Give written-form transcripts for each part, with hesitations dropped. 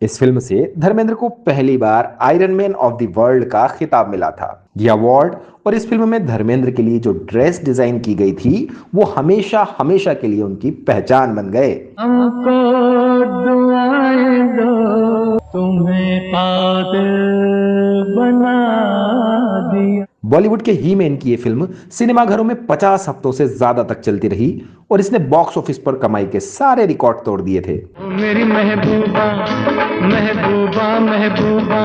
इस फिल्म से धर्मेंद्र को पहली बार iron man of the world का खिताब मिला था। यह अवार्ड और इस फिल्म में धर्मेंद्र के लिए जो ड्रेस डिजाइन की गई थी वो हमेशा हमेशा के लिए उनकी पहचान बन गए। हमको दुआएं दो, तुम्हें पागल बना दिया। बॉलीवुड के ही मैन की ये फिल्म सिनेमाघरों में 50 हफ्तों से ज्यादा तक चलती रही और इसने बॉक्स ऑफिस पर कमाई के सारे रिकॉर्ड तोड़ दिए थे। मेरी महबूबा महबूबा महबूबा,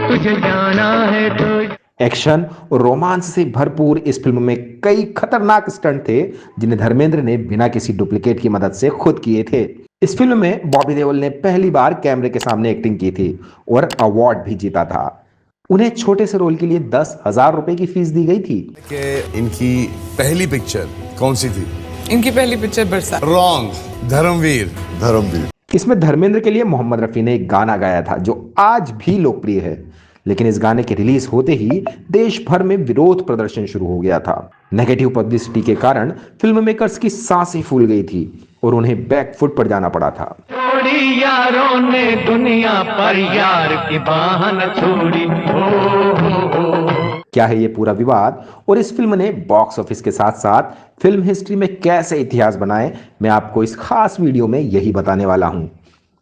तुझे जाना है तो। एक्शन और रोमांस से भरपूर इस फिल्म में कई खतरनाक स्टंट थे जिन्हें धर्मेंद्र ने बिना किसी डुप्लीकेट की मदद से खुद किए थे। इस फिल्म में बॉबी देओल ने पहली बार कैमरे के सामने एक्टिंग की थी और अवार्ड भी जीता था। उन्हें छोटे से रोल के लिए 10,000 रुपए की फीस दी गई थी। कि इनकी पहली पिक्चर कौन सी थी? इनकी पहली पिक्चर बरसात। रॉन्ग, धर्मवीर। इसमें धर्मेंद्र के लिए मोहम्मद रफी ने एक गाना गाया था जो आज भी लोकप्रिय है, लेकिन इस गाने के रिलीज होते ही देश भर में विरोध प्रदर्शन शुरू हो गया था। नेगेटिव पब्लिसिटी के कारण फिल्म मेकर्स की सांसें फूल गई थी और उन्हें बैकफुट पर जाना पड़ा था। छोड़ी यारों ने दुनिया पर, यार की बाह न छोड़ी। क्या है ये पूरा विवाद और इस फिल्म ने बॉक्स ऑफिस के साथ साथ फिल्म हिस्ट्री में कैसे इतिहास बनाए, मैं आपको इस खास वीडियो में यही बताने वाला हूं।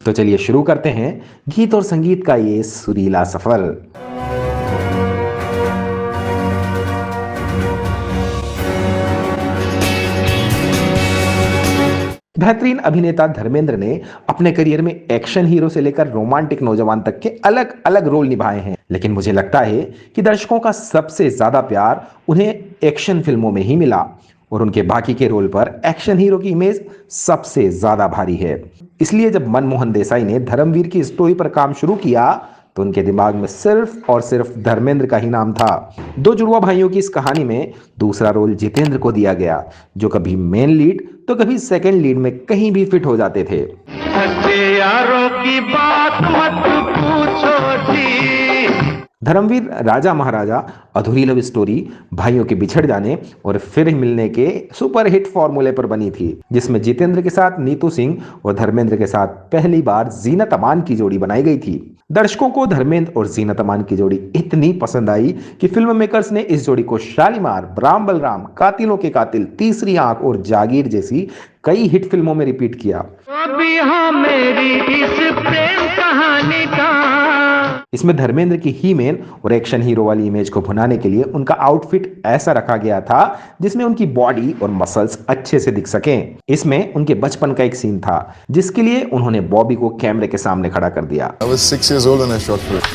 तो चलिए शुरू करते हैं गीत और संगीत का ये सुरीला सफर। बेहतरीन अभिनेता धर्मेंद्र ने अपने करियर में एक्शन हीरो से लेकर रोमांटिक नौजवान तक के अलग अलग रोल निभाए हैं, लेकिन मुझे लगता है कि दर्शकों का सबसे ज्यादा प्यार उन्हें एक्शन फिल्मों में ही मिला और उनके बाकी के रोल पर एक्शन हीरो की इमेज सबसे ज्यादा भारी है। इसलिए जब मनमोहन देसाई ने धर्मवीर की स्टोरी पर काम शुरू किया तो उनके दिमाग में सिर्फ और सिर्फ धर्मेंद्र का ही नाम था। दो जुड़वा भाइयों की इस कहानी में दूसरा रोल जितेंद्र को दिया गया, जो कभी मेन लीड तो कभी सेकंड लीड में कहीं भी फिट हो जाते थे। सच्चे यारों की बात मत पूछो जी। धर्मवीर राजा महाराजा अधूरी लव स्टोरी भाइयों के बिछड़ जाने और फिर मिलने के सुपरहिट फॉर्मूले पर बनी थी, जिसमें जितेंद्र के साथ नीतू सिंह और धर्मेंद्र के साथ पहली बार जीनत अमान की जोड़ी बनाई गई थी। दर्शकों को धर्मेंद्र और जीनत अमान की जोड़ी इतनी पसंद आई कि फिल्म मेकर्स ने इस जोड़ी को शालीमार, राम बलराम, कातिलों के कातिल, तीसरी आंख और जागीर जैसी कई हिट फिल्मों में रिपीट किया। अभी हाँ मेरी इस प्रेम कहानी का। इसमें धर्मेंद्र की ही मैन और एक्शन हीरो वाली इमेज को भुनाने के लिए उनका आउटफिट ऐसा रखा गया था जिसमें उनकी बॉडी और मसल्स अच्छे से दिख सकें। इसमें उनके बचपन का एक सीन था जिसके लिए उन्होंने बॉबी को कैमरे के सामने खड़ा कर दिया। I was 6 years old when I shot for it.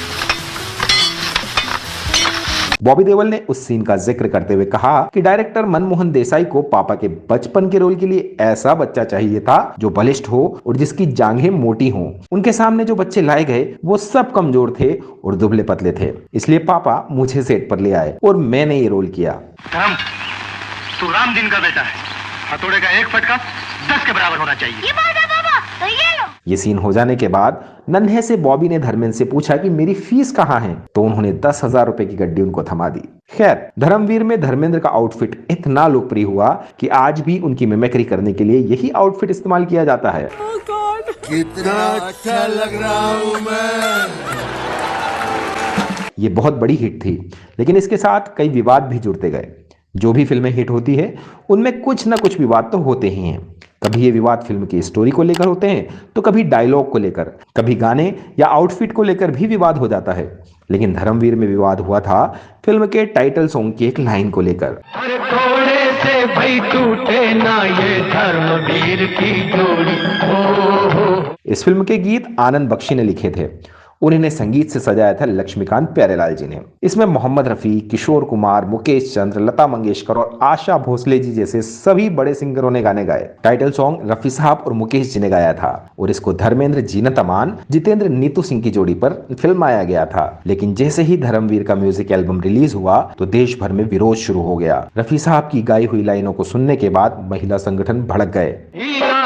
Bobby Deol ने उस सीन का जिक्र करते हुए कहा कि डायरेक्टर मनमोहन देसाई को पापा के बचपन के रोल के लिए ऐसा बच्चा चाहिए था जो बलिष्ठ हो और जिसकी जांघें मोटी हों। उनके सामने जो बच्चे लाए गए वो सब कमजोर थे और दुबले पतले थे, इसलिए पापा मुझे सेट पर ले आए और मैंने ये रोल किया। राम, तू राम दिन का बेटा है, हथौड़े का एक फटका 10 के बराबर होना चाहिए। ये बात है पापा, तो ये लो। ये सीन हो जाने के बाद नन्हे से बॉबी ने धर्मेंद्र से पूछा कि मेरी फीस कहाँ है, तो उन्होंने 10,000 रुपए की गड्डी उनको थमा दी। खैर, धर्मवीर में धर्मेंद्र का आउटफिट इतना लोकप्रिय हुआ कि आज भी उनकी मिमिक्री करने के लिए यही आउटफिट इस्तेमाल किया जाता है। कितना अच्छा लग रहा हूं मैं। ये बहुत बड़ी हिट थी, लेकिन इसके साथ कई विवाद भी जुड़ते गए। जो भी फिल्में हिट होती है उनमें कुछ ना कुछ विवाद तो होते ही हैं। कभी ये विवाद फिल्म की स्टोरी को लेकर होते हैं तो कभी डायलॉग को लेकर, कभी गाने या आउटफिट को लेकर भी विवाद हो जाता है। लेकिन धर्मवीर में विवाद हुआ था फिल्म के टाइटल सॉन्ग की एक लाइन को लेकर। अरे थोड़े से भाई टूटे ना ये धर्मवीर की जोड़ी। हो। इस फिल्म के गीत आनंद बख्शी ने लिखे थे और इन्हें संगीत से सजाया था लक्ष्मीकांत प्यारेलाल जी ने। इसमें मोहम्मद रफी, किशोर कुमार, मुकेश चंद्र, लता मंगेशकर और आशा भोसले जी जैसे सभी बड़े सिंगरों ने गाने गाए। टाइटल सॉन्ग रफी साहब और मुकेश जी ने गाया था और इसको धर्मेंद्र, जीनत अमान, जितेंद्र, नीतू सिंह की जोड़ी पर फिल्माया गया था। लेकिन जैसे ही धर्मवीर का म्यूजिक एल्बम रिलीज हुआ तो देश भर में विरोध शुरू हो गया। रफी साहब की गाई हुई लाइनों को सुनने के बाद महिला संगठन भड़क गए।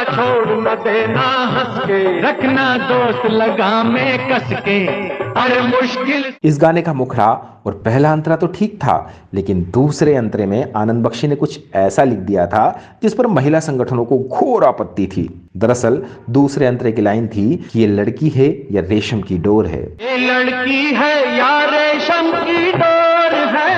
छोड़ न देना हंस के, रखना दोस्त लगा में कस के, अरे मुश्किल। इस गाने का मुखड़ा और पहला अंतरा तो ठीक था, लेकिन दूसरे अंतरे में आनंद बख्शी ने कुछ ऐसा लिख दिया था जिस पर महिला संगठनों को घोर आपत्ति थी। दरअसल दूसरे अंतरे की लाइन थी कि ये लड़की है या रेशम की डोर है। ये लड़की है या रेशम की डोर है,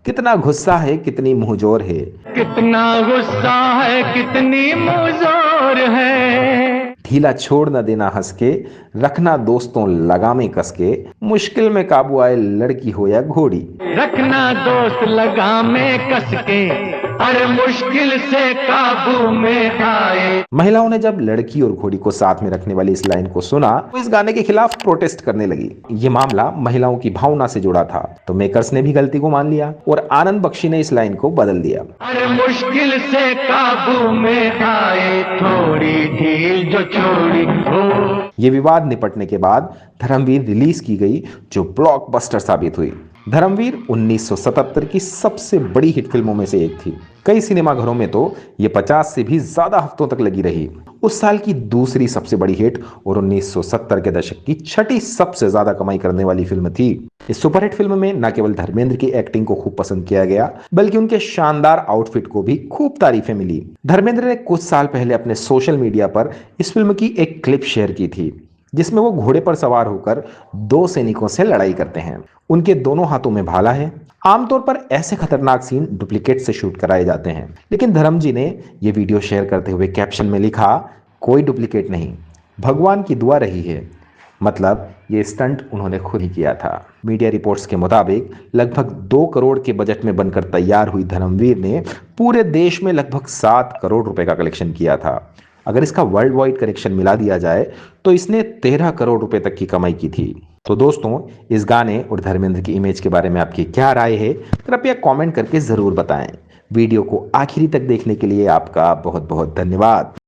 कितना गुस्सा है, कितनी मुंहजोर है, कितना गुस्सा है, कितनी मुजोर है। ढीला छोड़ न देना हंस के, रखना दोस्तों लगामे कस के, मुश्किल में काबू आए लड़की हो या घोड़ी, रखना दोस्त लगा में कस के, अरे मुश्किल से काबू में आए। महिलाओं ने जब लड़की और घोड़ी को साथ में रखने वाली इस लाइन को सुना तो इस गाने के खिलाफ प्रोटेस्ट करने लगी। ये मामला महिलाओं की भावना से जुड़ा था, तो मेकर्स ने भी गलती को मान लिया और आनंद बख्शी ने इस लाइन को बदल दिया। अरे मुश्किल से काबू में आए, थोड़ी ढील जो छोड़ी हो। ये विवाद निपटने के बाद धर्मवीर रिलीज की गई, जो ब्लॉकबस्टर साबित हुई। धर्मवीर 1977 की सबसे बड़ी हिट फिल्मों में से एक थी। कई सिनेमाघरों में तो ये 50 से भी ज्यादा हफ्तों तक लगी रही। उस साल की दूसरी सबसे बड़ी हिट और 1970 के दशक की छठी सबसे ज्यादा कमाई करने वाली फिल्म थी। इस सुपरहिट फिल्म में न केवल धर्मेंद्र की एक्टिंग को खूब पसंद किया गया, बल्कि उनके शानदार आउटफिट को भी खूब तारीफें मिली। धर्मेंद्र ने कुछ साल पहले अपने सोशल मीडिया पर इस फिल्म की एक क्लिप शेयर की थी, जिसमें वो घोड़े पर सवार होकर दो सैनिकों से लड़ाई करते हैं। उनके दोनों हाथों में भाला है। आमतौर पर ऐसे खतरनाक सीन डुप्लीकेट से शूट कराए जाते हैं, लेकिन धर्म जी ने यह वीडियो शेयर करते हुए कैप्शन में लिखा, कोई डुप्लीकेट नहीं, भगवान की दुआ रही है। मतलब ये स्टंट उन्होंने खुद ही किया था। मीडिया रिपोर्ट्स के मुताबिक लगभग 2 करोड़ के बजट में बनकर तैयार हुई धर्मवीर ने पूरे देश में लगभग 7 करोड़ रुपए का कलेक्शन किया था। अगर इसका वर्ल्ड वाइड कनेक्शन मिला दिया जाए तो इसने 13 करोड़ रुपए तक की कमाई की थी। तो दोस्तों, इस गाने और धर्मेंद्र की इमेज के बारे में आपकी क्या राय है, कृपया कमेंट करके जरूर बताएं। वीडियो को आखिरी तक देखने के लिए आपका बहुत बहुत धन्यवाद।